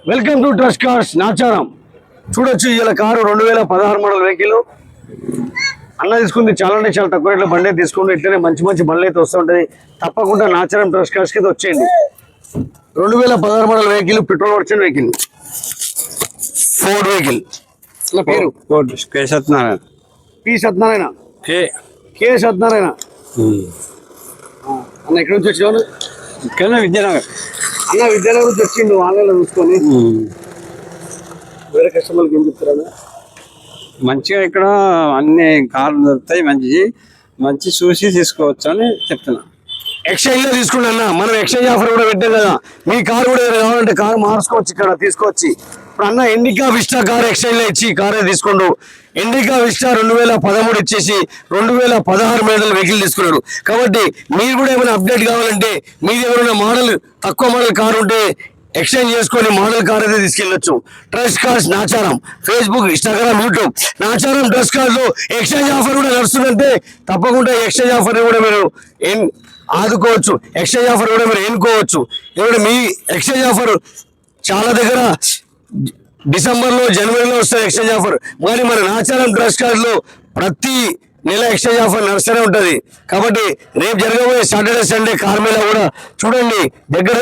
Welcome to trust cars Nacharam. చూడొచ్చు ఇలా car 2016 model vehicle. అన్న తీసుకుంది చాలా అంటే చాలా తక్కువ రేట్లో బండి తీసుకుంటే ఇట్లనే మంచి మంచి బండ్లు అయితే వస్తుంటది. తప్పకుండా నాచారం ట్రస్ట్ కార్స్ కి వచ్చేయండి. 2016 model vehicle, petrol version vehicle, Ford vehicle. నా పేరు కే సత్యనారాయణ. పి సత్యనారాయణ, కే సత్యనారాయణ. అన్న ఎక్కడి నుంచి వచ్చావు? ఇక్కడ విద్యానగర్. అన్న విద్యాలయం నుంచి వచ్చిండు ఆన్లైన్లో చూసుకొని. వేరే కస్టమర్కి ఏం చెప్తారా? మంచిగా ఇక్కడ అన్ని కార్లు దొరుకుతాయి, మంచి చూసి తీసుకోవచ్చు అని చెప్తున్నా. ఎక్స్చేంజ్ లో తీసుకుంటా అన్న, మనం ఎక్స్చేంజ్ ఆఫర్ కూడా పెట్టాం కదా. మీ కార్ కూడా కావాలంటే కార్ మార్చుకోవచ్చు ఇక్కడ తీసుకొచ్చి. ఇప్పుడు అన్న ఇండికా విస్టా కార్ ఎక్స్చేంజ్ లో ఇచ్చి కారే తీసుకుంటూ ఇండికా విస్టా 2013 ఇచ్చేసి 2016 మోడల్ వెహికల్ తీసుకున్నాడు. కాబట్టి మీరు కూడా ఏమైనా అప్డేట్ కావాలంటే మీది ఏమైనా మోడల్ తక్కువ మోడల్ కార్ ఉంటే ఎక్స్చేంజ్ చేసుకొని మోడల్ కార్ అయితే తీసుకెళ్ళొచ్చు. Trust cars Nacharam, Facebook, Instagram, YouTube. Nacharam trust cars లో ఎక్స్చేంజ్ ఆఫర్ కూడా నడుస్తుందంటే తప్పకుండా ఎక్స్చేంజ్ ఆఫర్ కూడా మీరు ఆదుకోవచ్చు. ఎక్స్చేంజ్ ఆఫర్ కూడా మీరు ఎన్నుకోవచ్చు. ఎందుకంటే మీ ఎక్స్చేంజ్ ఆఫర్ చాలా దగ్గర డిసెంబర్లో, జనవరిలో వస్తుంది ఎక్స్చేంజ్ ఆఫర్. కానీ మన నాచారం ట్రస్ట్ కార్స్ లో ప్రతి నెల ఎక్స్చేంజ్ ఆఫర్ నడుస్తూనే ఉంటుంది. కాబట్టి రేపు జరగబోయే సాటర్డే, సండే కార్ మేళ కూడా చూడండి. దగ్గర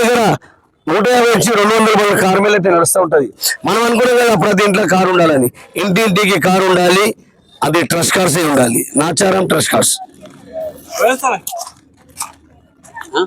150 నుంచి 200 మంది కార్ మేళ అయితే నడుస్తూ ఉంటుంది. మనం అనుకునే కదా ప్రతి ఇంట్లో కారు ఉండాలని. ఇంటింటికి కారు ఉండాలి, అది ట్రస్ట్ కార్సే ఉండాలి. Nacharam trust cars.